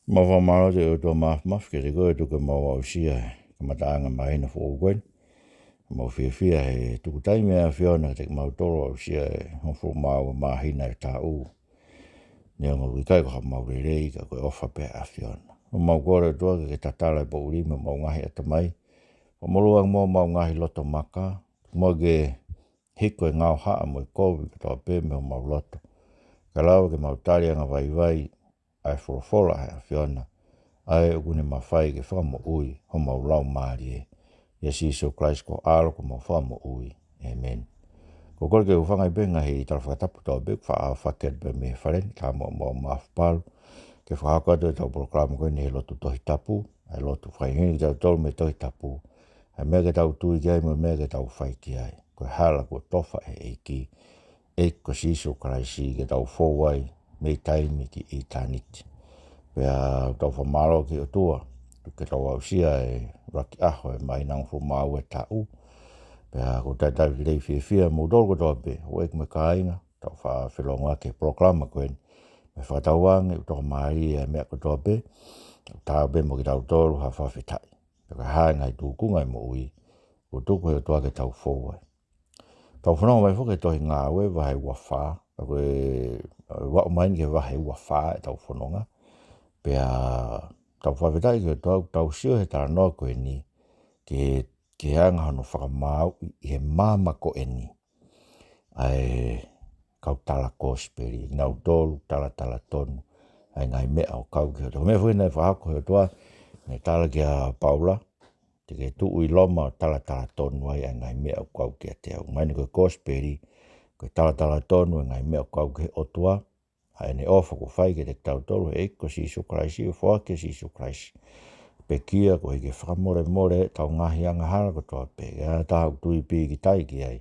Mawa malo te o tō maf ke te koe tuka mawa o sia kamataanga mahina fo gwen. Mau fia he tuku taimi a whiona te mau toro o sia hofo mau mahina e tā u. Nea ngau i kai ko ha mau rei ka koe ofa pe a whiona. O mau kore tua ke tatala po urima mau ngahi atamai. O moluang mo mau ngahi loto maka. Mo ge hiko e ngau haa mo i kovi ka toa pe me o mau loto. Ka lau ke mau tali anga vai ai forofola he a whiona. Ai ukune mawhai ke whamo ui ho mau lau maari e. Yes, Iso Christ ko alo ko mau whamo ui. Amen. Ko kore ke uwhangai benga hei tala whakatapu tau bek wha a whaket be me wharen ka mo mawhpalu. Ke whakakatu e tau proklama koe ni he lotu tohi tapu. Ai lotu whaihini tau tolu me tohi tapu. Ai mea ke tau tui ki ai mo mea ke tau whai ki ai. Koe hala ko tofa e eiki. Eko si Iso Christ ke tau fowai me taimi ki eternity. Pea tau whamalo ki o tua, ke tau au sia e raki aho e mai nang fu mau e tau. Pea ko tai rei fia mo dolgo toa pe, o ek me kainga, tau whawhelonga ke proklama koen. Me whatauang e utoka mai e mea ko toa pe, tau pe mo ki tau tolu ha whawhetai. Pea hae ngai tūkunga e mo ui, o tuku e toa ke tau fowai. Tau whanau mai whoke tohi ngā ue wahe ua whā, koe wau maini ke wahe ua whā e tau whanonga. Pea tau whawhetai ke tau sio he tara noa koe ni ke hanga hono whakamau i he māma ko e ni. Ai kau tala kōsperi, ngau tolu tala tonu. Ai ngai mea o kau ki hoto. Mea whenai whahako he toa, me tala ki a Paula, te ke tuu i loma o tala tonu ai ngai mea o kau ki a te au. Maini koe kōsperi, koe tala tonu ai ngai mea o kau ki otua. Ai ne ofa ko whai ke te tau tolu e ko si Iso Christ, i o whake si Iso Christ. Pe kia ko hike whakamore tau ngahi anga hala ko toa pe. Ia taha tui pi ki tai ki ai.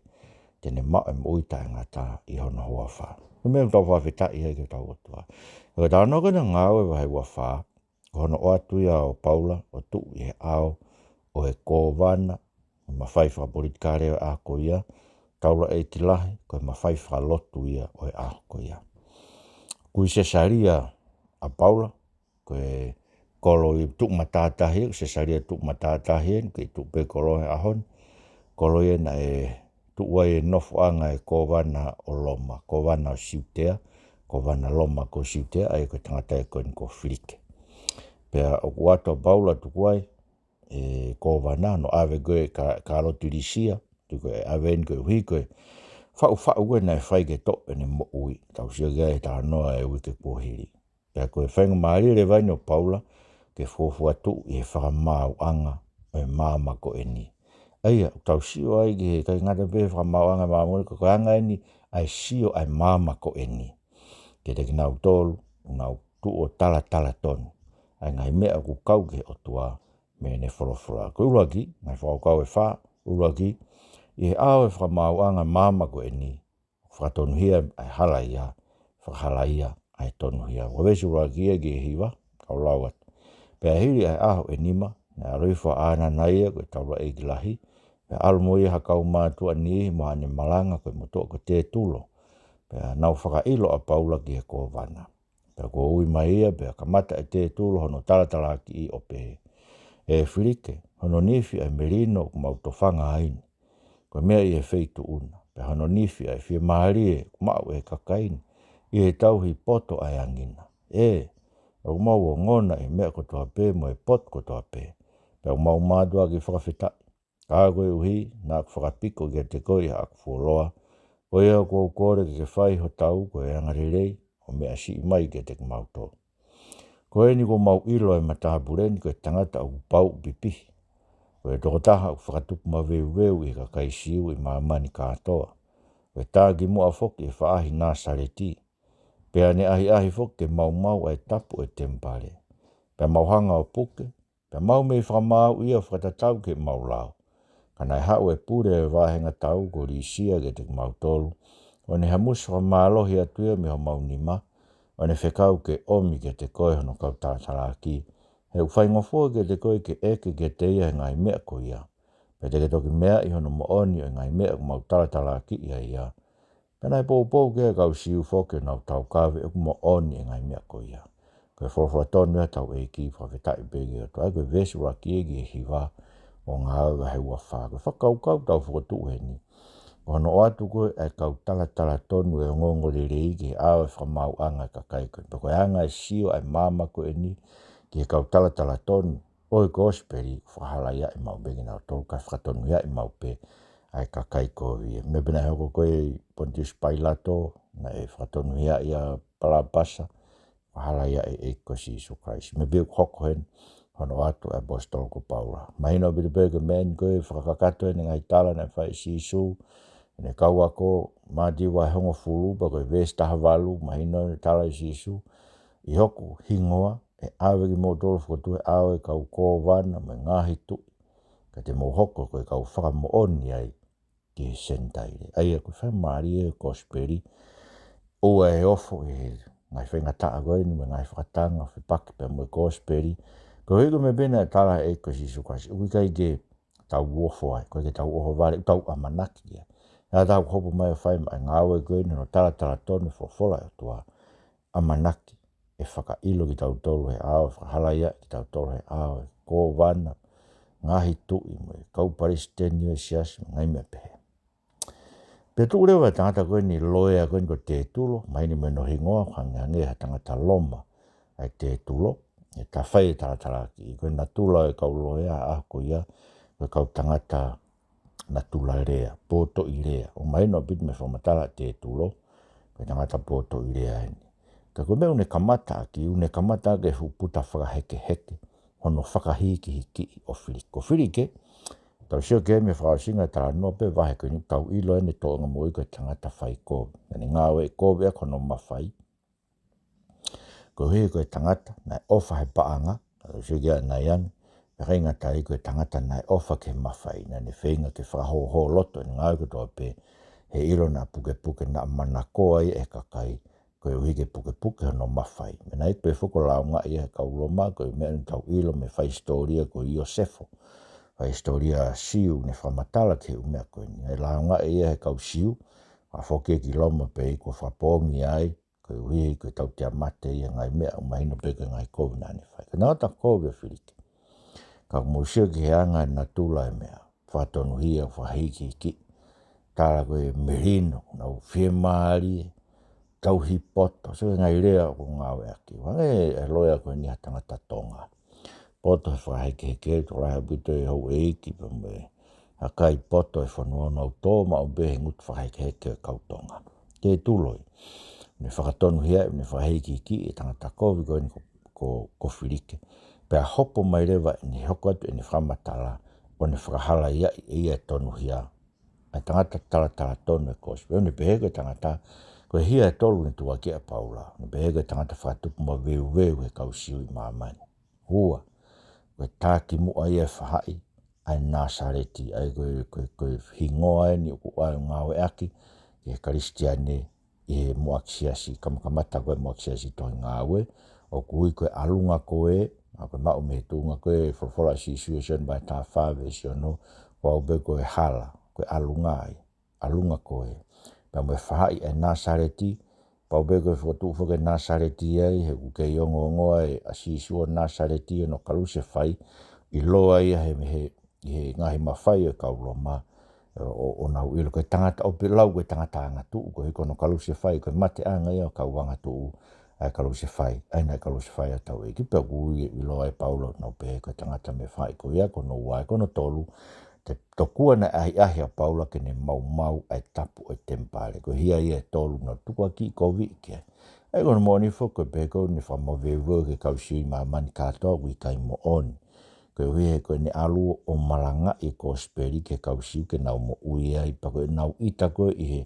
Tene mao e moita e ngata i hono hoa wha. Mea tau whawhetai ai ke tau otua. Eka tau no kena ngāwe wahe ua wha. Hono o atu ia o Paula, o tu i he ao, o he kōwana. Ma whai whapolitikare a ko ia. Taula e tilahi, ko ma whai whalotu ia o he a ko ia. Kui Cesaria a Paula, koe kolo i tuk matatahi, Cesaria tuk matatahi, koe tuk pe kolo he ahon, kolo i na e tuk wai e nofu anga e kōwana o Loma, kōwana o Siutea, kōwana Loma ko Siutea, ai koe tangata e koe ko Filike. Pea o kuato Paula tuk wai, e kōwana no ave goe ka alotu risia, tuko e ave en koe hui koe, whau koe nai whai ke tope ni mo ui. Tau sia gai ta noa e ui ke pohiri. Pea koe whainga maari le vaino Paula ke fofua tu i he whakamau anga e māma ko e ni. Aia, tau sio ai ke kai ngata pe whakamau anga māmuri ko anga e ni ai sio ai māma ko e ni. Ke te kinau tolu, unau tu o tala tonu. Ai ngai mea ku kau ke o tua me ne whorofora. Ko uraki, ngai whakau e wha, uraki, i he ao e whamau anga māma ko e ni, whakatonu hia ai hala ia, whakahala ia ai tonu hia. Wawesu uraki ia ki hiwa, kau lauat. Pea hiri ai aho e nima, na aroifa ana naia koe taula e gilahi, pea almo ia hakau mātua ni moha ne malanga koe motoa ko te tulo. Pea nau whakailo a Paula ki he kōwana. Pea ko ui mai ia, pea kamata e te tulo hono talatala ki i ope. E Filike, hono nifi ai merino kumautofanga haini. Koe mea i he feitu una. Pe hano nifi ai fia mahari e kumau e kakaini. I he tau hi poto ai angina. Au mau o ngona e mea kotoa pe mo e pot kotoa pe. Pe au mau madua ki whakawhitai. Ka koe uhi na whakapiko ki te koe ha aku fuoloa. Koe ea kua ukore ki ke whai ho tau koe angarirei o mea si mai ki te kumauto. Koe ni ko mau ilo e matahabureni koe tangata au pau pipihi. Koe tokotaha u whakatupu ma veu i ka kaisiu i maamani kātoa. Koe tāgi mua foki e whaahi nā sareti. Pea ne ahi foki e mau ai tapu e tempare. Pea mauhanga o puke. Pea mau mei whamau ia whakatatau ke mau lao. Kanai hau e pure e wāhenga tau ko risia ke te mau tolu. O ne hamusi whamalohi atuia me ho mau nima. O ne whekau ke omi ke te koe hono kau tātaraki. He whaingofua ke te koe ke eke ke te ia ngai mea ko ia. Pe te ke toki mea i hono mooni o ngai mea ko mau talatala ki ia. Penai pou ke kau siu foke nau tau kawe o mooni e ngai mea ko ia. koe whorwhatonu e tau e ki whawhetai begi o toa koe vesu ra ki e hiwa o ngā au hei ua wha. Koe whakaukau tau whakatu he ni. Kono o atu koe e kau tala tonu e ngongo le rei ki au e whamau anga ka kai koe. Pako e anga e sio e mama koe ni ki e kau tala tonu. Oi gospeli whahala ia i mau begi nao tolu ka whakatonu ia i mau pe ai ka kai koe ia. Me bina hoko koe Pontius Pilato na e whakatonu ia Barabasa. Wahala ia e kosi Isu Christ. Me biu hoko hen, hono atu e apostol ko Paula. Mahino bidu bega men koe whakakato e ngai tala na whai si Isu. Ne kau ako madi wa hongo fulu ba koe ves tahavalu mahino ne tala si Isu. I hoku hingoa e awe ki mo tolo whakatu e awe kau kōwana me ngahi tu. Ka te mo hoko koe kau whakamo oni ai ki sentai. Ai ako whai maari e kosperi. Ua e ofo e ngai whaingataa koe ni me ngai whakatanga whipaki pe mo e kosperi. Ko hiko me bina e tala e kosi Isu Christ. Ui kai ke tau uofo ai. Koe ke tau uofo vare. Tau amanaki ia. Ia tau hopo mai o whai mai ngāwe koe ni no tala tonu whofola e tua amanaki. E whaka ilo ki tau tolu he awe. Whakahala ia ki tau tolu he awe. Ko wana. Ngahi tui mo e kauparisteni o sias. Ngai mea pehe. Pe tu rewa tangata koe ni loea koe ni ko te tulo. Mai ni me no hingoa. Whange ha tangata loma. Ai te tulo. E ta whai tala ki. Koe na tula e kau loea ako ia. Koe kau tangata na tula rea. Poto i rea. O mai no bit me whamatala te tulo. Koe tangata poto i rea heni. Ka koe me une kamata ki. Une kamata ke huputa whakaheke. Hono whakahiki hiki o whirike. O whirike. Tau sio ke me whaasinga tala nope wahe koe ni tau ilo ene toonga moi koe tangata whai koe. Nani ngāwe koe kono mawhai. Ko hui koe tangata nai ofa he paanga. Tau sio kia nai anu. Reinga tai koe tangata nai ofa ke mawhai. Nani whainga ke whaho loto. Ni ngāwe koe toa pe he ilo na puke na manako ai e kakai. Koe hui ke puke no mawhai. Mena ik pe fuko lao ngā ia kau loma. Koe mea tau ilo me whai storia koe Iosefo. Whai storia siu ne whamatala ke umea koe ni. E lao ngā ia he kau siu. Whafoke ki loma pe i ko whapongi ai. Koe hui koe tau tia mate ia ngai mea. Umahino peke ngai koe nani whai. Ka nāta koe whirike. Ka musio ki he anga na tula e mea. Whatonu hia whahiki ki. Tala koe merino. Nau whie maari. Tau hipoto. So ngai rea ko ngāwe aki. Wange e loea koe ni hatangata tonga. Poto e whahiki heke. To raha bito e hau eiki. Hakai poto e whanua nau tō. Ma o behe ngut whahiki heke kautonga. Te tuloi. Ne whakatonu hia. Ne whahiki ki. E tangata kovi koe ni ko whirike. Pea hopo mai rewa ni hoko atu ni whamatala o ni whakahala ia i e tonu hia. Ai tangata tala tonu e kospe. O ni peheke tangata koe hia e tolu ni tua kia Paula. Ni peheke tangata whatupu ma veu e kausiu i maamani. Hua. Koe tāki mua i e whahai. Ai Nasareti. Ai koe hingoa e ni uku ai ngāwe aki. I e Karistiane i he muaksiasi. Kamata koe muaksiasi tohi ngāwe. O kui koe alunga koe. Koe mau me tunga koe whawhora situation by tā whawe si ono. Wau be koe hala. Koe alunga ai. Alunga koe. Pea me whahai e Nasareti. Pau be koe whakatuwhake Nasareti ai. He uke iongo ngoa e asisua Nasareti no kaluse whai. I loa ia he ngahi mawhai e kauloma. O nau ilo koe tangata. O pe lau koe tangata angatu. Koe hiko no kaluse whai. Koe mate anga ia kau angatu. Ai kaluse whai. Ai nai kaluse whai a tau e. Ki pia kui i loa e Paulo. Nau pe koe tangata me whai. Koe ia kono wai. Kono tolu. Te tokua na ahi a Paula ke ne mau ai tapu e tempare. Koe hia ia tolu na tukua ki kovi ke. Ai kono moni fo koe peko ni whamaweweo ke kausiu i maamani katoa kui kai mo oni. Koe hui he koe ne alu o malanga i kosperi ke kausiu ke nau mo ui ai. Pa koe nau ita koe i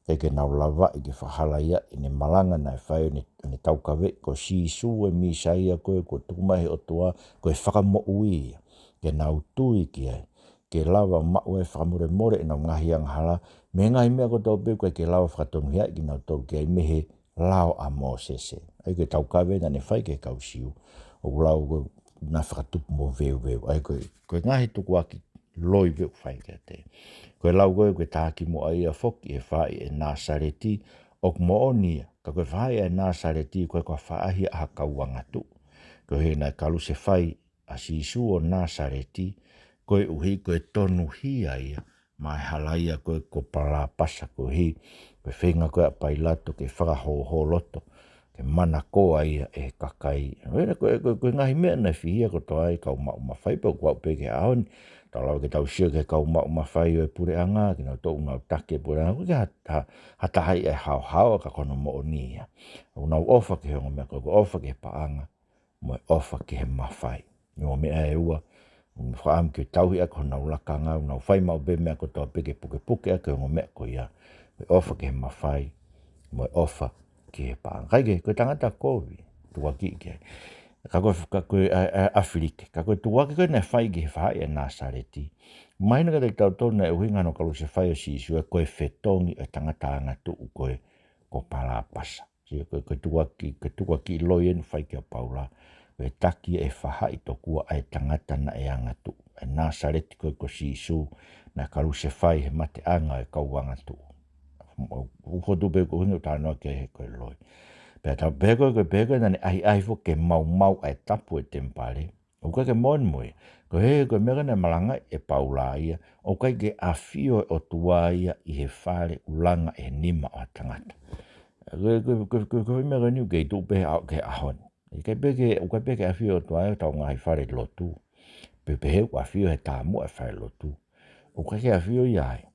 he ke nau lava i ke whahala ia i ne malanga na e whai ni taukawe. Ko si su e misa ia koe ko tukumahi o tua koe whakamo ui ia. Ke nau tui ki ai. Ke lawa mau e whamure more e nau ngahi ang hala. Me ngai mea ko tau pe koe ke lawa whakatonu hia ki nau tau ke ai mehe lao a Mosese. Ai koe taukawe na ne whai ke kausiu. O lau koe na whakatupu mo veu. Ai koe ngahi tuku aki loi veu whai ke te. Koe lau koe tāki mo ai a whoki e whai e Nasareti o mooni ka koe whaia e Nasareti koe kua whaahi a kauanga tu. Koe he na kalu se whai a sisu o Nasareti koe uhi koe tonu hia ia mai halaia koe ko pala pasa koe hi koe whenga koe a pailato ke whakahoho loto ke mana koa ia e kakai. Wena koe ngahi mea na whihia ko toa ai kau mawhai pa kua upeke aoni. Talau ke tau sio ke kau mawhai o e pure anga ki nau tau ngau take pure anga koe hatahai e hao ka kono mo o nia. Unau ofa ke hongo mea koe ofa ke paanga mo e ofa ke he mawhai. Nyo mea e ua whaam ke tauhi a koe nau lakanga unau whai mau be mea koe toa peke puke a koe hongo mea koe ia. Koe ofa ke he mawhai mo e ofa ke he paanga. Kai koe tangata kovi tua ki ke. Ka koe Afrike, ka koe tuwake koe ne whai ki he whai e Nasareti. Maina ka te tau tōna e uhinga no kalu se whai o sisu e koe whetongi e tangata anga tuu koe ko pala pasa. Koe tuwaki loi enu whai ki o paula. Koe taki e whahai tokua e tangata na e anga tuu. E Nasareti koe ko sisu na kalu se whai he mate anga e kauanga tuu. Ufotu pe ko uhinga tānoa ke he koe loi. Pea tau pēkoe nani ai fo ke mau ai tapu e tempare. O kai ke mon moe. Ko he koe mega ne malanga e paula ia. O kai ke afio o tua ia i he whare ulanga e nima o tangata. Koe mega niu kei tupe au ke ahon. O kai peke afio o tua ia tau ngai whare lotu. Pepe he afio he tāmu e whare lotu. O kai ke afio iai.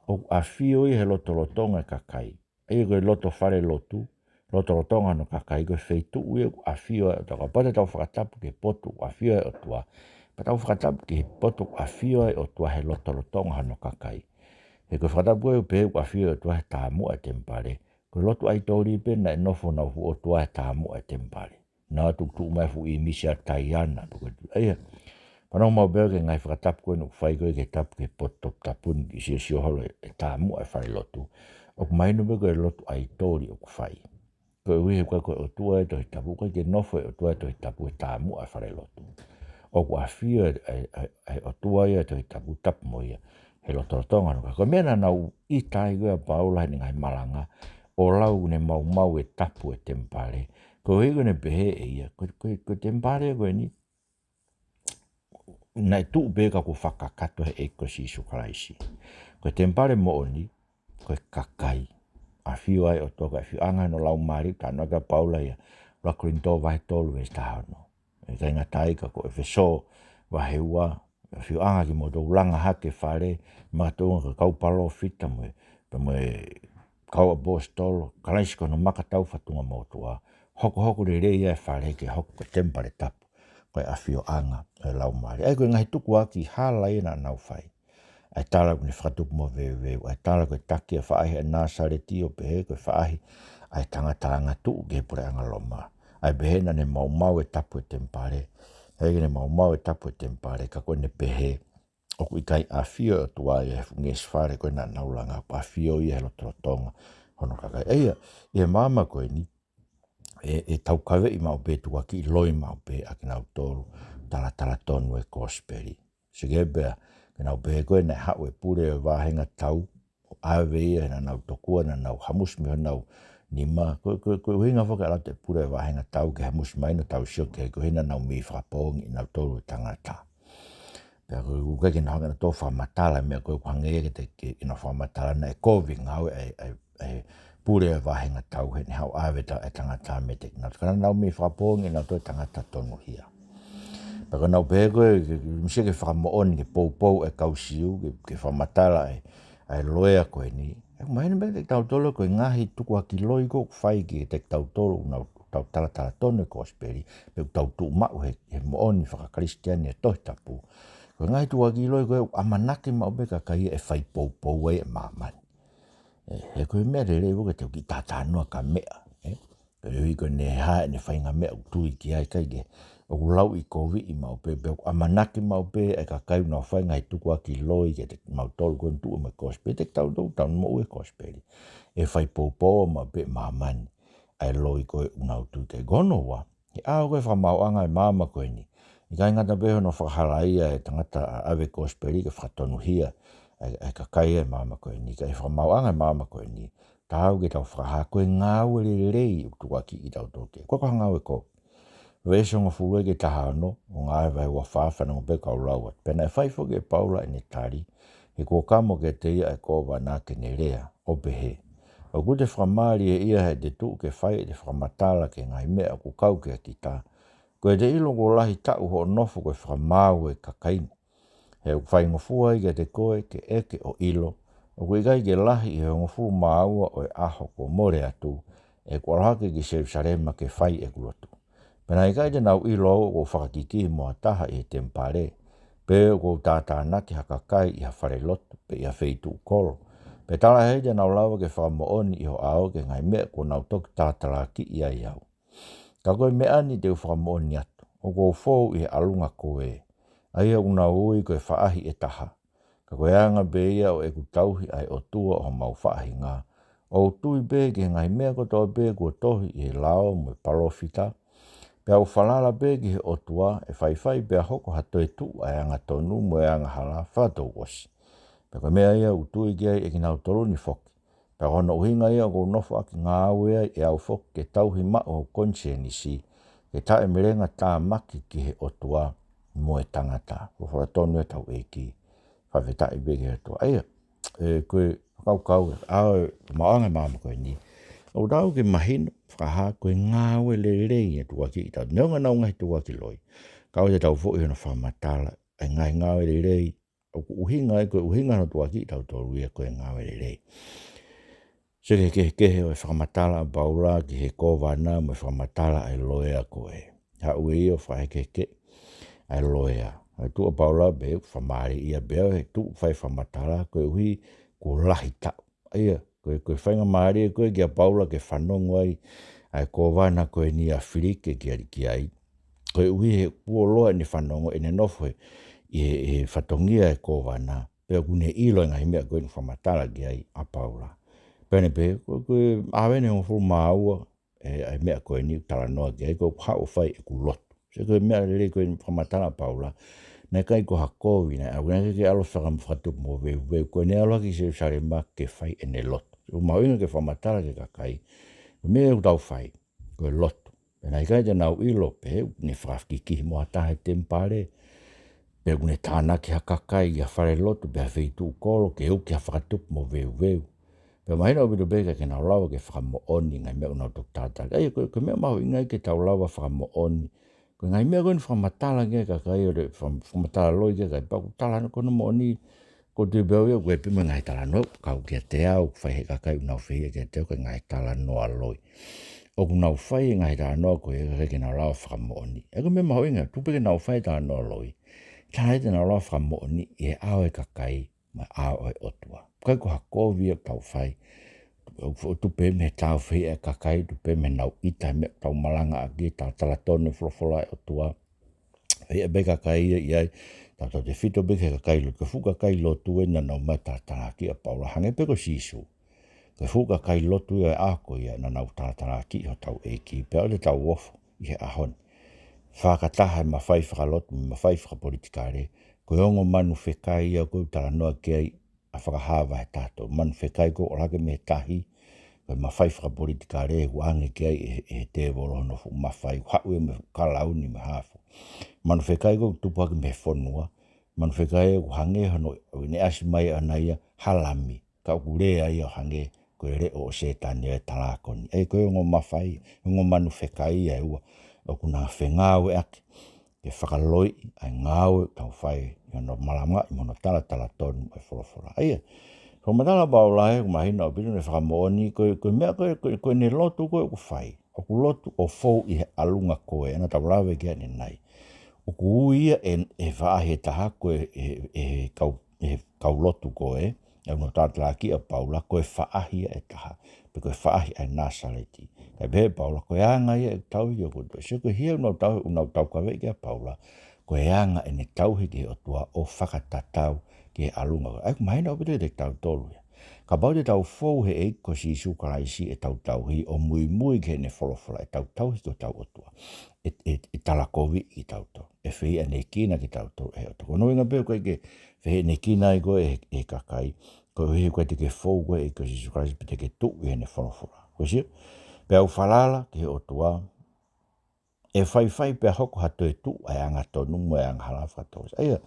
O afio i he lotonga kakai. Ei koe loto whare lotu. Lotonga no kakai koe wheitu ue afio e toka pata tau whakatapu ke potu afio e o tua. Pa tau whakatapu ke potu afio e o tua he lotonga no kakai. He koe whakatapu e upe afio e o tua he tāmu e tempare. Koe lotu ai tōri pe na e nofo na hu o tua he tāmu e tempare. Nā tuk mai fu i misia taiana. Eia, panau mau beo ke ngai whakatapu koe nuk whai koe ke tapu ke potu tapun ki sio holo e tāmu e whai lotu. O mainu me koe lotu ai tōri o whai. Koe uihe koe o tua e tohi tapu, koe ke nofo e o tua e tohi tapu e tāmu a whare lotu. O kua whio e o tua e tohi tapu tapu mo ia, he lotorotonga nuka. Koe mena nau i tai koe a paula he ngai malanga, o lau ne mau e tapu e tempare. Koe hego ne pehe e ia, koe tempare koe ni, nai tuu peka ku whakakato he eko si sukaraisi. Koe tempare mo oni, koe kakai. A whio ai o toka, whio anga no lau mari, ka noka paula ia, rakurin tō vai tōlu e stahano. E kai ngā taika ko e wheso, wahe ua, whio anga ki mo tō ulanga hake whare, mga tōnga ka kaupalo fita mo e kau a bōs tōlo, kalaisiko no makatau whatunga mo tua, hoko re rei e whare ke hoko ke tempare tapu, koe a whio anga e lau mari. Ai koe ngahi tuku aki hala e na nau whai. Ai tala kune whakatupu mo veu, ai tala koe taki a whaahi a Nasareti o pehe koe whaahi, ai tangata anga tuu ke pure anga loma. Ai pehe na ne mau e tapu e tempare, hei ne mau e tapu e tempare, ka koe ne pehe, o kui kai a whio o tua i e funges whare koe na naulanga, a whio i e lotonga, hono kakai. Eia, i e mama koe ni, e tau kawe i mau pe tua ki loi mau pe a ki nau tolu, tala tonu e kosperi. Sigebea, ke nau pehe koe nei hau e pure e wāhenga tau, o awe ia na nau tokua na nau hamusmi ho nau nima. Koe uhinga whaka alate pure e wāhenga tau ke hamusmi aina tau sio ke koe hina nau mi whakapōngi i nau tolu e tangata. Pea koe uke ki nau hangana tō whamatala mea koe kuhangea ke te ki nau whamatala na e kovi ngau e pure e wāhenga tau he ne hau awe ta e tangata me te kinau. Kana nau mi whakapōngi i nau tō e tangata tonu hia. Paka nau pehe koe, msia ke whakamooni, ke pou e kausiu, ke whamatala e loea koe ni. E maina me te tautolo koe ngahi tuku haki loi ko whai ki te tautolo, unau tau tala tonu e kosperi, pe tau tu mau he mooni whakakristiani e tohi tapu. Koe ngahi tuku haki loi koe amanake mau beka kai e whai pou e mamani. He koe mea re rei woke te uki tātānua ka mea. Koe hui koe ne hae ne whainga mea utui ki ai kai ke. O lau i kovi i mau pe, amanaki mau pe e ka kai no whai ngai tuku aki loi ke te mau tolu koe ntu me kosperi, te tau mo ue kosperi. E whai pou mau pe mamani, ai loi koe unau tu te gono wa. E ao koe whamau anga e mama koe ni. I kai ngata peho no whakahalaia e tangata ave kosperi ke whakatonu hia, e ka kai e mama koe ni. Kai whamau anga e mama koe ni, tau ke tau whakaha koe ngāwe le rei tua ki i tau toke. Ko ngāwe ko. Weso ngā fulu ke taha no, o ngāwe vai wa whawhana ngā beka o laua. Pena e whaifo ke paula e ne tari, he kua kamo ke te ia e kōwa nā ke ne rea, o behe. O ku te whamari e ia he te tuu ke whai e te whamatala ke ngai mea ku kau ke ki tā. Koe te ilo ko lahi tau ho nofo koe whamau e kakaini. He whai ngofua i ke te koe ke eke o ilo, o koe kai ke lahi i he ngofu maua o e aho ko more atu, e kua rahake ki Jerusalema ke whai e kulotu. Pena i kai te nau ilo o ko whakakiki moa taha i te mpare, pe o ko tātānaki hakakai i ha whare lotu, pe i ha wheitu koro. Pe tala hei te nau lawa ke whakamooni i ho ao ke ngai mea ko nau toki tātaraki i ai au. Ka koe mea ni te whakamooni atu, o ko fōu i he alunga koe, ai au nau ui koe whaahi e taha. Ka koe anga be ia o e ku tauhi ai o tua o mau whaahi ngā. O tui be ke ngai mea ko toa be kua tohi i he lao mo e palofita. Pe au whalala be ki he o tua e whaiwhai pe a hoko hato e tu ai anga tonu mo e anga hala whatou wasi. Pe koe mea ia utui ki ai e ki nau toru ni whoki. Pe kono uhinga ia ko nofo aki ngā awea e au whoki ke tauhi ma o konse ni si. Ke tae merenga tā maki ki he o tua mo e tangata. Ko whara tonu e tau e ki. Whawheta i bege he tua. Aia, koe kau au maanga māma koe ni. O rau ke mahino, whakaha koe ngāwe le rei e tua ki i tau. Neonga nau ngai tua ki loi. Kau te tau fo i hona whamatala. Ai ngai ngāwe le rei. O ku uhinga e koe uhinga no tua ki i tau toru ia koe ngāwe le rei. Sere ke he o e whakamatala a baula ki he kōwana mo e whakamatala ai loea koe. Ha ue i o whahekeke ai loea. Ai tua baula be whamari ia beo he tu whai whamatala koe hui ko lahi tau. Aia, koe whainga maari e koe ki a baula ke whanongo ai kōwana koe ni a whirike ki ai. Koe hui he kua loa ni whanongo e ne nofo e whatongia e kōwana. Pea kune ilo ngā himea koe ni whamatala ki ai a baula. Pene pe, koe awene o furu maua ai mea koe ni tala noa ki ai koe hao whai e ku lotu. Se koe mea lere koe ni whamatala paula, nei kai ko hakowi nei, au nei ke alo whakamwhatu mo veu koe ne alo ki se Jerusalema ke whai e ne lotu. O mauinga ke whamatala ke kakai, mea u tau whai, koe lotu. Nei kai te nau ilo pe, ne whakiki moa tahe tempare, pe une tāna ki hakakai i a whare lotu, pe a wheitu kolo, ke au ki a whakatupu mo veu. Pe mahina o bidu beka ke nau lawa ke whakamooni ngai mea unau tok tātari. Ai, koe mea mahu ingai ke tau lawa whakamooni. Koe ngai mea koe ni whamatala ke kakai o re whamatala loi ke kai. Paku tala no kono mooni ko te beo ia koe pima ngai tala no. Kau kia te au whai he kakai unau whia ke te au koe ngai tala noa loi. O kunau whai ngai tala noa koe ke nau lawa whakamooni. E koe mea mahu ingai, tupe ke nau whai tala noa loi. Tāna te nau lawa whakamooni e au e kakai ma au e otua. Kai ko hakovi e tau whai. Tu pe me tau whi e kakai, tu pe me nau ita me tau malanga a ki, tau talatone wholofola e o tua. Whi e be kakai i ai, tau te whito be ke kakai lo, ke fuka kai lo tu e na nau mai tātaraki a paula hange pe ko sisu. Ke fuka kai lo tu e ako i na nau tātaraki o tau e ki, pe o le tau wofo i he ahon. Whakataha e mawhai whakalotu, mawhai whakapolitikare, ko ongo manu whekai ia koe tala noa ki ai, a whakahawa he tātou. Man whekai ko orake me tahi, koe mawhai whakapolitikare e huange ki ai e te wolo no fu mawhai, haue me kalauni me hafo. Man whekai ko tupaki me whonua, man whekai e huange hano, ne asi mai anaia halami, ka ukurea ia hange, koe re o setani e talakoni. Ei koe ongo mawhai, ongo manu whekai e ua, o kuna whengau e ake, ke whakaloi ai ngāu tau whai no malama i mono tala tonu e wholofora. Aia, ko matala baulahe ko mahina o biru ne whakamooni, koe mea koe ne lotu koe ku whai. O ku lotu o fou i he alunga koe, ena tau lawe kia ne nai. O ku uia e whaahe taha koe e kau lotu koe, e no tātalaki a paula, koe whaahi e taha, pe koe whaahi ai Nasareti. Kai behe paula, koe anga ia e tauhi o kutu. Se koe hia unau tau kawe kia paula, koe anga e ne tauhi ki o tua o whakatatau ki alunga. Ai kumaina o pite te tau tolu ia. Ka bau te tau fou he eiko si sukaraisi e tau tauhi o mui ke ne wholofora e tau tauhi ko tau o tua. E talakovi ki tau tau. E whia ne kina ki tau tau e o tau. Kono inga peo koe ke whia ne kina i koe e kakai. ko he ko te ke fou ko e ko Jesus Christ pe te ke tu e ne whanawhara. Ko si, pe au whalala ki he o tua, e whai pe hoko hato e tu ai anga tonu mo e anga halafa tos. Aia,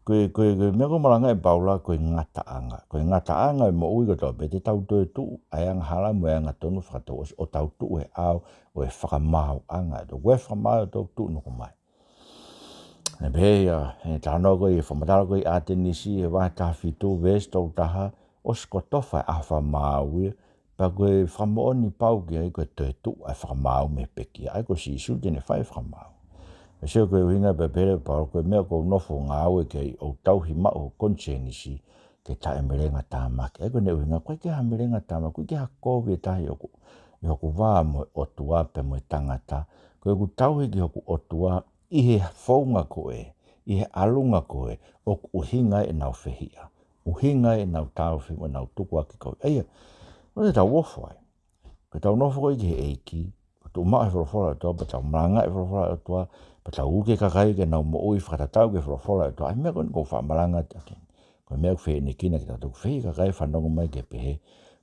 koe mea ko maranga e paula koe ngata anga. Koe ngata anga e mo ui ko tau, pe te tau to e tu ai anga hala mo e anga tonu whakatos. O tau tu e au o e whakamau anga. To koe whakamau tau tu nuku mai. E pēia, e tāno koe e whamatara koe a te nisi e wae tawhitu vēs tau taha o skotofa e a whamau e. Pa koe whamooni pau ki ai koe te tu ai whakamau me peki. Ai koe si isu tene whai whakamau. E seo koe uhinga pe pere pao koe mea koe nofo ngā ue kei o tauhi mao konche nisi ke tae merenga tāmaki. Ai koe ne uhinga koe ke ha merenga tāmaki, koe ke ha kovi e tahi hoku wā mo o tua pe mo e tangata. Koe ku tauhi ki hoku o tua i he whaunga koe, i he alunga koe, o ku uhinga e nau whehia. Uhinga e nau tauhi mo nau tukua ki koe. Eia, koe te tau wofo ai. Koe tau nofo koe ki he eiki, tu maa e whorofora e toa, pa tau maranga e whorofora e toa, pa tau uke kakai ke nau mo ui whakatatau ke whorofora e toa. Ai mea koe ni kou whamaranga te ake. Koe mea ku whee ni kina ki tau tuku whee kakai whanongo mai ke pehe,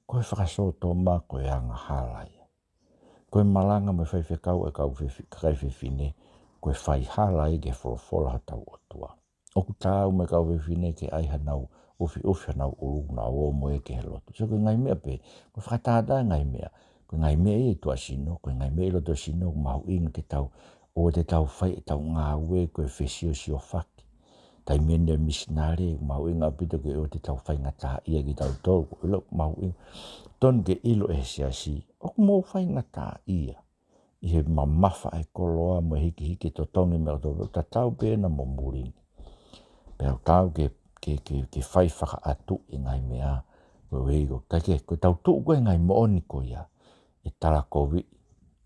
koe whakaso toma koe anga halai. Koe malanga me whai whekau e kau kakai whewhine, koe whai halai ke whorofora hatau o toa. Oku tāu me kau whewhine ke ai hanau, ufi hanau uru na o moe ke he lotu. So koe ngai mea pe, koe whakatātai ngai mea, koe ngai mea e tua sino, koe ngai mea e loto sino, mau inga ke tau, o te tau whai e tau ngā ue, koe whesio sio whaki. Tai mene misinare, mau inga pito ke o te tau whai ngata ia ki tau tōru, koe ilo mau inga. Ton ke ilo e siasi, oku mau whai ngata ia. I he mamafa e koloa mo hiki to tongi mea tō, ta tau pēna mo murini. Pero tau ke whai whaka atu i ngai mea, koe weigo, koe tau tuu koe ngai mooni ko ia, e tala kovi,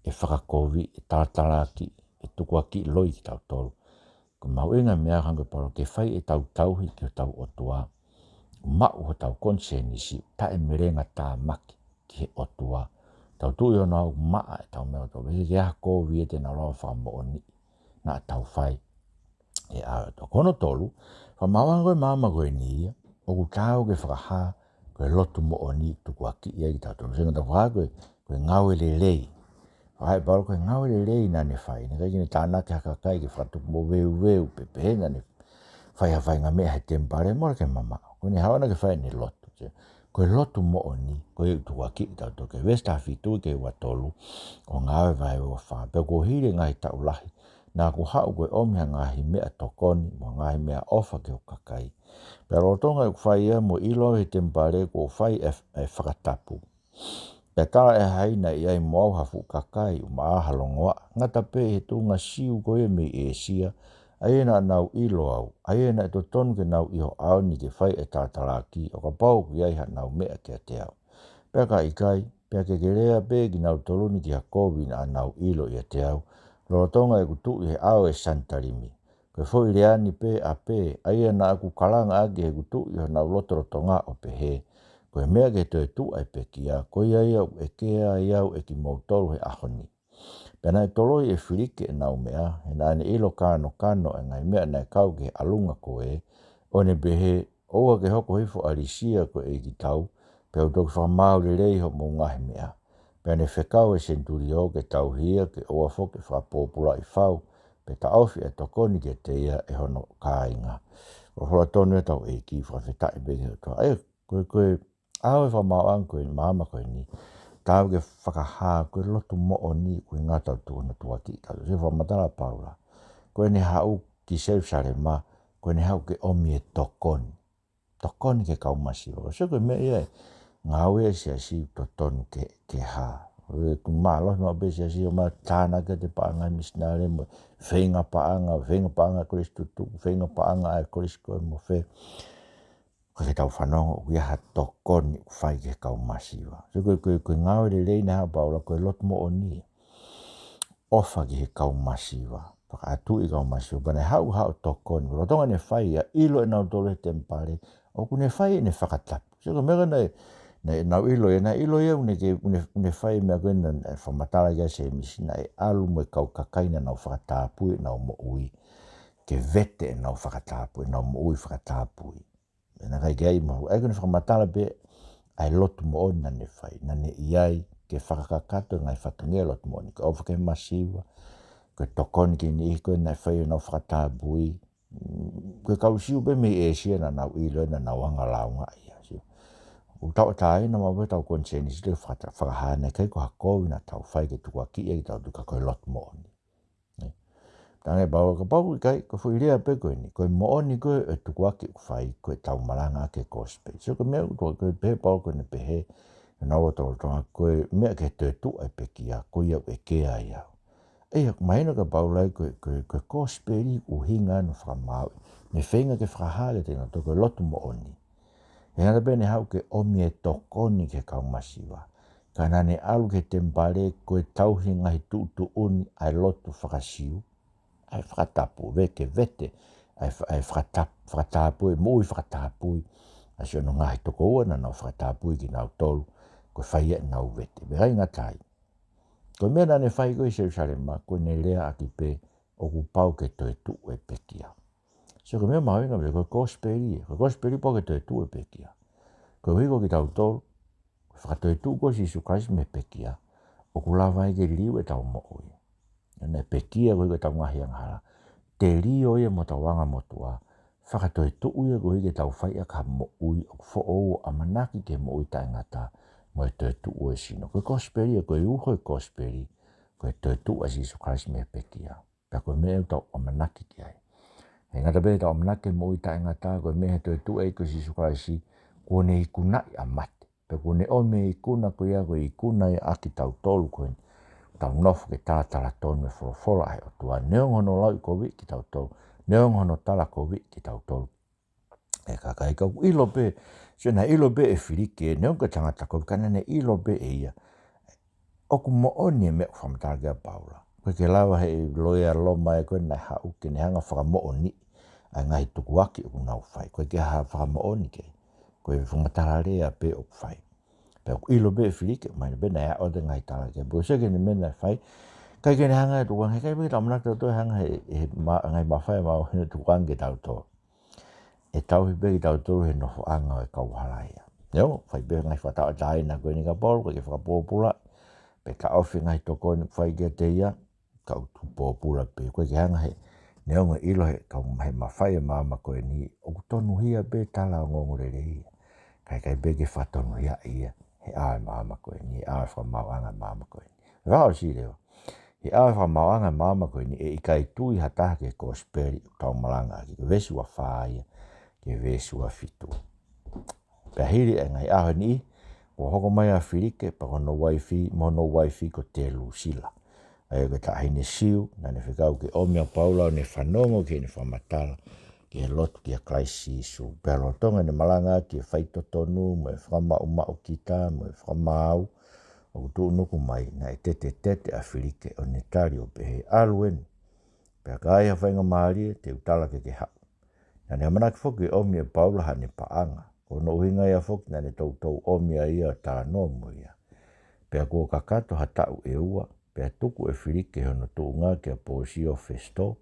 e whaka kovi, e tala ki, e tukua ki loi ki tau tolu. Ko mau inga mea kanko paro ke whai e tau tauhi ki o tau otua, mau ho tau konsenisi, ta e merenga tā maki ki he otua. Tau tui o nau maa e tau mea tau, ke aha kovi e te na roa whamooni, na tau whai. E a to kono tolu, whamawanga koe mama koe ni ia, o ku tau ke whakaha, koe lotu mo oni tukua ki ia ki tau tolu. Senga tau whaka koe ngau e le lei. Whai paro koe ngau e le lei na ne whai. Ne kai kine tāna ke haka kai ke whatuku mo veu pepe na ne whai hawhai ngā mea he tempare mora ke mama. Koe ne hawana ke whai ne lotu. Koe lotu mo oni, koe tukua ki tau tolu. Ke westa fitu ke ua tolu, o ngau e vai o wha. Peo ko hiri ngai tau lahi. Nā ku hau koe omia ngahi mea tokoni, mo ngahi mea ofa ke o kakai. Pero o tonga e whai ia mo ilo he tempare ko whai e whakatapu. Pea tala e haina i ai moau hafu kakai o maa halongoa. Ngata pe he tunga siu koe me e sia. Aena nau ilo au. Aena e to tonu ke nau iho au ni ke whai e tātalaki. O ka pau ki ai ha nau mea ke te au. Pea ka ikai, pea ke rea pe ki nau toluni ki ha kovi na nau ilo i te au. Rotonga e kutu i he au e santarimi. Koe fo i reani pe a pe, aia na aku kalanga ake he kutu i hana rotonga o pe he. Koe mea ke toi tu ai pe kia, koe ia au e kea iau e ki mautoru he ahoni. Pena e toloi e whirike e nau mea, he na ane ilo kano e ngai mea na e kau ke alunga koe, o ne behe, oua ke hoko hifo alisia koe e ki tau, pe au toki whamau le rei ho mo ngahi mea. Pene whekau e senturio ke tau hia ke oa foke whapopula i whau, pe ta awhi e tokoni ke te ia e hono kāinga. O hora tonu e tau e ki whawhetai beke o toa. Ai, koe au e whamauang koe mama koe ni, tau ke whakaha koe lotu mo o ni koe ngātau tu na tua ki tau. Se whamatara paula. Koe ne hau ki Jerusalem ma, koe ne hau ke omi e tokoni. Tokoni ke kaumasiwa. Se koe me ia e, ngau e sia si to tonu ke ha. Ku malo no be sia si o ma tāna ke te paanga misnare mo whenga paanga Kristu tu, whenga paanga ai Kristu mo whe. Ko ke tau whanongo ui aha tokoni whai ke kau masiwa. So koe ngau le reina ha paula koe lot mo o ni. Ofa ki he kau masiwa. Paka atu i kau masiwa. Bane hau tokoni. Rotonga ne whai ia ilo e nau tole tempare. O ku ne whai ne whakatapu. So ko mega nei nau ilo ia une whai mea koe na whamatara ia se misina e alu mo e kau kakaina nau whakatapui nau mo ui. Ke vete e nau whakatapui, nau mo ui whakatapui. na kai gai mo ai kun whakamatala be ai lotu mo o nane whai nane iai ke whakakato ngai whatungia lotu mo ni ka ofa ke masiwa ko tokoni ki ni ko na whai na whakatabui ko kausiu be me e sia na nau ilo na nau anga launga ia si u tau tai na mo tau konseni si whakahana kai ko hakowi na tau whai ke tukua ki e tau tuka koe lotu mo ni tangai bawa ka pau kai ko fu iria pe ko ni ko mo ni ko e tukua ki whai ko tau malanga ke kospe so ko me ko pe pau ko ne pe he na o tau ko me ke te tu e pe kia ko ia e ke ia e mai no ka pau lai ko kospe ni u hinga no whamau me whenga ke whahale te na to ko lotu mo oni e ngata bene hau ke omi e tokoni ke kaumasiwa ka nane alu ke tempare ko tau hinga hi tu uni ai lotu whakasiu ai whakatapu veke vete ai whakatapu e mui whakatapu a sio no ngai toko ua na nau whakatapu ki nau tolu ko whaia nau vete be rai ngatai ko mea nane whai ko i Jerusalema ko ne lea aki pe o ku pau ke toi tu e pekia so ko mea mawinga me ko kosperi po ke toi tu e pekia ko hiko ki tau tolu whakatoi tu ko si Christ me pekia o ku lawai ke liu e tau mo ui ne pekia ko tau ngahi ang hala te rio ia mo tau anga mo tua whakatoi tu ia ko hike tau whai a ka mo ui o fo o amanaki ke mo ui tai ngata mo e toi tu ue sino ko kosperi ko i uho kosperi ko e toi tu a Jesus Christ me pekia ka ko me e tau amanaki ki ai e ngata be tau amanaki mo ui tai ngata ko me he toi tu e ko Jesus Christ ko ne ikunai a mate pe ko ne o me ikuna ko ia ko ikuna aki tau tolu ko tau nofu ke tātala tonu e wholofola ai o tua neongono lau ko wi ki tau tolu neongono tala ko wi ki tau tolu e kakai kau ilo be so na ilo be e whirike neonga tangata ko kana ne ilo be e ia oku mo oni e me whamataga paula koe ke lawa he loia loma e koe nai hau ke ne hanga whakamo oni ai ngai tuku waki o nau whai koe ke ha whakamo oni ke koe whamatara pe o whai pe ilo be filike mai be na o de ngai tala ke bo se ke ne mena fai kai ke hanga tu wang kai be tamna to hanga e ma ngai ma fai ma tu wang ke tau to e tau be tau to he no anga e kau halaia yo fai be ngai fata dai na ko ni ka bol ko ke fa popula pe ka ofi ngai to ko ni fai ke te ia ka tu popula pe ko ke hanga he ne o ilo he ka ma fai ma ko ni o tonu hia be tala ngongore kai be ke fatonu ia he a mama ko ni a fa mawanga mama ko ni ra si leo he a fa mawanga mama ko ni e kai tu i hata ke kosperi tau malanga ki vesu wa fai ke vesu wa fitu pe hiri e ngai a ni o hoko mai a filike pa no wifi mono wifi ko te lusila ai ko ta hine siu na ne fikau ke o mia paula ne fanongo ke ne famatala ke lot ke klaisi su pero tonga ne malanga ke faito tonu me frama uma o kita me frama o tu no mai na tete afilike o netario pe alwen pe kai fa nga mari te utala ke ha na ne mana foki o mi paula ha ne paanga o no hinga ya foki na ne tau o mi ia ta no mo ia pe ko kakato hata e ua pe tuku e filike no tu nga ke posio festo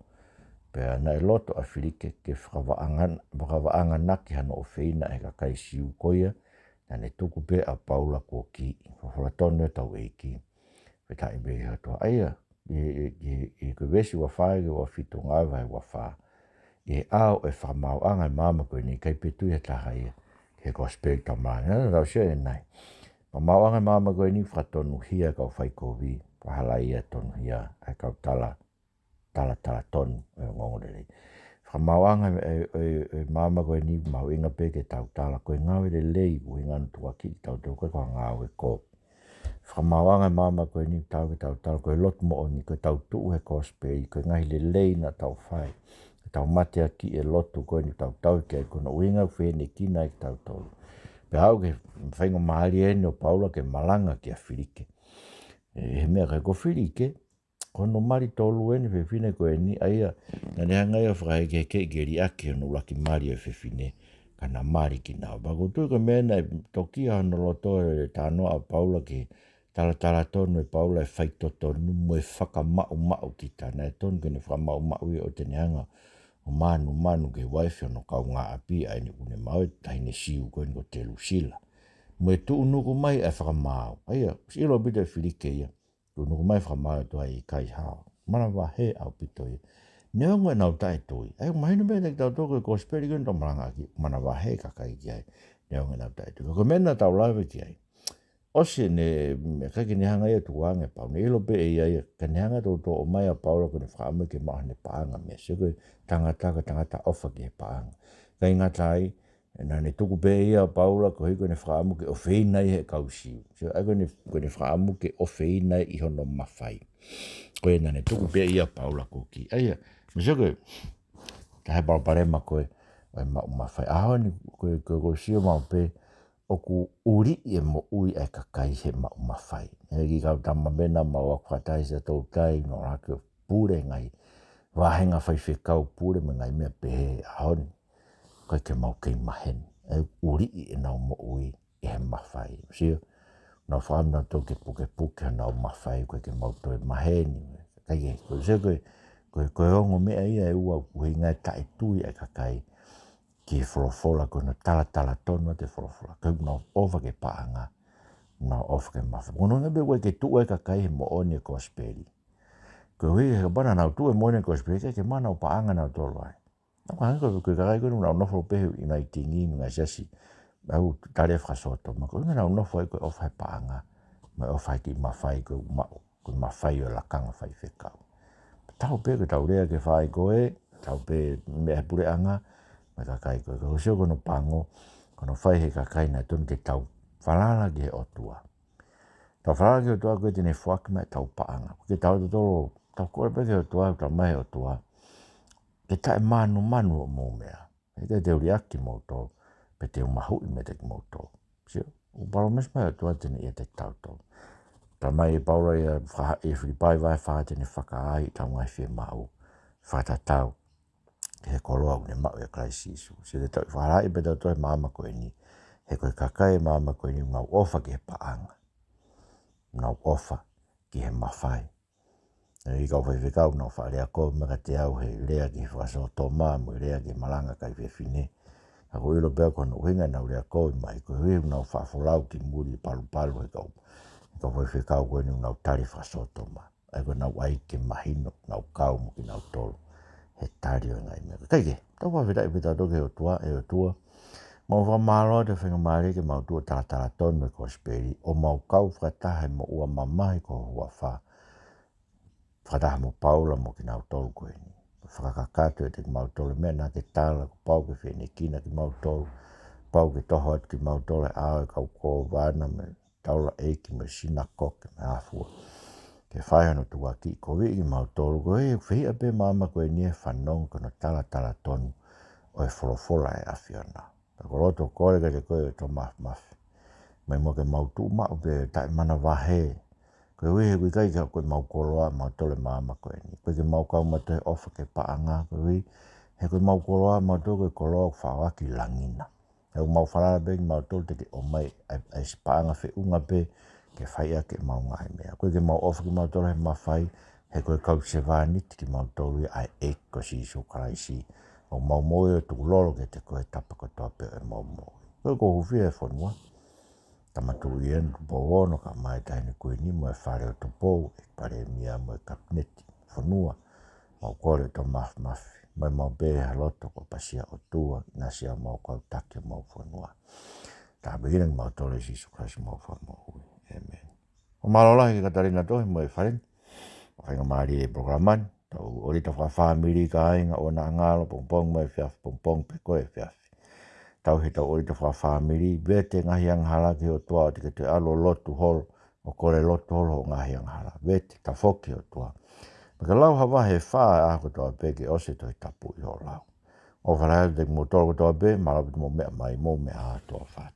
pe na loto a filike ke whakawaangan naki hano o whina e ka kai siu koia na ne tuku pe a paula ko ki whawhala tonu e tau e ki pe ta ibe ha toa aia i ko vesi wa whae ke wa fitu ngawa e wa wha e au e whamauanga mama koe ni kai petu e taha ia ke kosperi tamani na rau sia e nai whamauanga mama koe ni whatonu hia kau whai kovi wahala ia tonu hia e kau tala tonu e ngongorele. Whamauanga e mama koe ni mau inga pe ke tau tala koe ngawe le lei u inga nutua ki tau tau koe koe ngau e ko. Whamauanga mama koe ni tau ke tau tala koe lot mo oni koe tau tuu he kosperi koe ngahi le lei na tau whai. Tau matea ki e lotu koe ni tau ke kono uinga whene kina e tau tolu. Pe hau ke whainga mahari ene o Paula ke malanga ki a whirike. He mea kai ko whirike kono mari tolu ene whewhine koe ni aia na ne hangai o whakai ke geri ake no laki mari o whewhine kana mari ki nao. Bako tui ka mena e tokia hono loto e tānoa a Paula ke tala tonu e Paula e whaito tonu mo e whakamau mau ki tāna e tonu kene whakamau mau i o tene hanga manu ke waife no kau ngā api ai ni une mau tai ne siu koe ko te lusila. Mwe tu unuku mai e whakamau. Aia, silo bide whilike ia. Tu unuku mai whakamau tu ai kai hao. Mana wa he au pito ia. Neo ngoi nau tai tui. Ai, mahinu me te tau toko e kosperi koe no maranga ki. Mana wa he kakai ki ai. Neo ngoi nau tai tui. Ko mena tau lawe ki ai. Ose ne kaki ni hanga ia tuange pau. Ne ilo pe e ia ka ni hanga tau tō o mai a paura ko ne whaame ke maha ne paanga me. Se koe tangata ofa ki he paanga. Kai ngata ai, na ne tuku pe ia paura ko hiko ne whaamu ke o wheinai he kausiu. So ai ko ne whaamu ke o wheinai i hono mawhai. Koe na ne tuku pe ia paura ko ki. Aia, me se koe, ta he parema koe, ai mawhai. Aho ni koe sio mau pe, oku uri e mo ui e kakai he mawhai. E ki kau tama mena ma wakwatai se tau tai no rake pure ngai. Wahenga whai whekau pure me ngai mea pehe ahoni. Koe ke mau kei mahen. E uri e nau mo ui e he mawhai. Sio, nau whaam nau tau ke puke nau mawhai koe ke mau toi maheni. Kai e, koe se koe ongo mea ia e ua kuhi ngai tae tui e kakai. Ki wholofola koe no tala tono te wholofola. Koe no ofa ke paanga, no ofa ke mawha. Kono ngebe koe ke tua e kakai he mo oni e kosperi. Koe hui he bana nau tua e mo oni e kosperi, ke mana o paanga nau tolo ai. Nau hanga koe kakai koe nau nofo pehe i ngai tingi mi ngai sasi. Au tare whasoto. Ma koe nau nofo e koe ofa he paanga. Ma ofa ki mawhai koe mawhai o lakanga whai whekau. Tau pe koe tau rea ke whai koe, tau pe mea pure anga, me kakai koe. Koe sio kono pango, kono whai he kakai na tonu te tau whalala ki he otua. Tau whalala ki he otua koe tine whaki me tau paanga. Ke tau te toro, tau kore pe ke otua, tau mai otua. Ke tae manu o mō mea. E te te uriaki mō tō, pe te umahui me te mō tō. Sio, uparo mes mai otua tine i te tau tō. Tau mai e paura e whiripai vai whaha tine whakaai, tau ngai whi mau. Whatatau. He koloa une mau e kraisisu. Se te tau wharai pe tau toi māma koe ni. He koe kakai māma koe ni ngau ofa ki he paanga. Ngau ofa ki he mawhai. E i kau whaiwhikau ngau wharea koe maka te au he rea ki he whaso tō māmu, rea ki malanga kai whine. A koe ilo pēo kono uhinga nau rea koe mai. Koe hui ngau whaafolau ki muri palu he kau. E kau whaiwhikau koe ni ngau tari whaso tō mā. E koe ngau ai ke mahino, ngau kau mo ki ngau tolu. He tari o ngai mea. Kaike, tau whawhirai pita toke e o tua. Mau whamaro te whenga maare ke mau tua tala tonu e kosperi. O mau kau whakataha mo ua mamahi ko hua wha. Whakataha mo paula mo ki nau tolu koe ni. Whakakakato e te ki mau tolu mea nā ke tala ko pau ke whene kina ki mau tolu. Pau ke toho at ki mau tolu e ao e kau kō vana me taula eiki me sinakoke me afua. Ke whaiano tua ki ko wiki mau tolu ko e whia pe mama ko e nie whanong kono tala tonu o e wholofola e awhiona. Ko roto kore ka te koe o tō mafi. Mai mo ke mau tū mau pe tae mana wahe. Ko e wihe kui kai ka koe mau koroa mau tole mama ko e ni. Koe ke mau kau matoe ofa ke paanga ko e he koe mau koroa mau tō koe koroa whawaki langina. He mau whalala pe ki mau tō te ke o mai ai si paanga whi unga pe ke whaia ke mau ngai mea. Koe ke mau ofa ki mau tolo he mawhai, he koe kau se vāniti ki mau tolo ai eko si so karaisi. O mau moe o tuku lolo ke te koe tapa ko toa pe e mau moe. Koe ko huwhia e whanua. Tamatu i enu po ono ka mai taini koe ni mo e whare o topou, e pare mia mo e kapneti. Whanua, mau kore to mafi. Mai mau behe haloto ko pasia o tua, nasia mau kau take mau whanua. Tā beginang mau tolo si so karaisi mau whanua. Amen. O malola ki katarina tohi mo e wharen. O whainga maari e programan. Tau orita whawhamiri ka ainga o na ngalo pongpong mo e whiafi pongpong pe koe e whiafi. Tau he tau orita whawhamiri. Vete ngahi ang hala ki o tua o tika te alo lotu holo. O kore lotu holo o ngahi ang hala. Vete ta whoki o tua. Maka lau hawa he whaa ako toa pe ki ose toi tapu i ho lau. O wharahau te mo tolo toa pe. Malapitu mo mea mai mo mea toa whaa.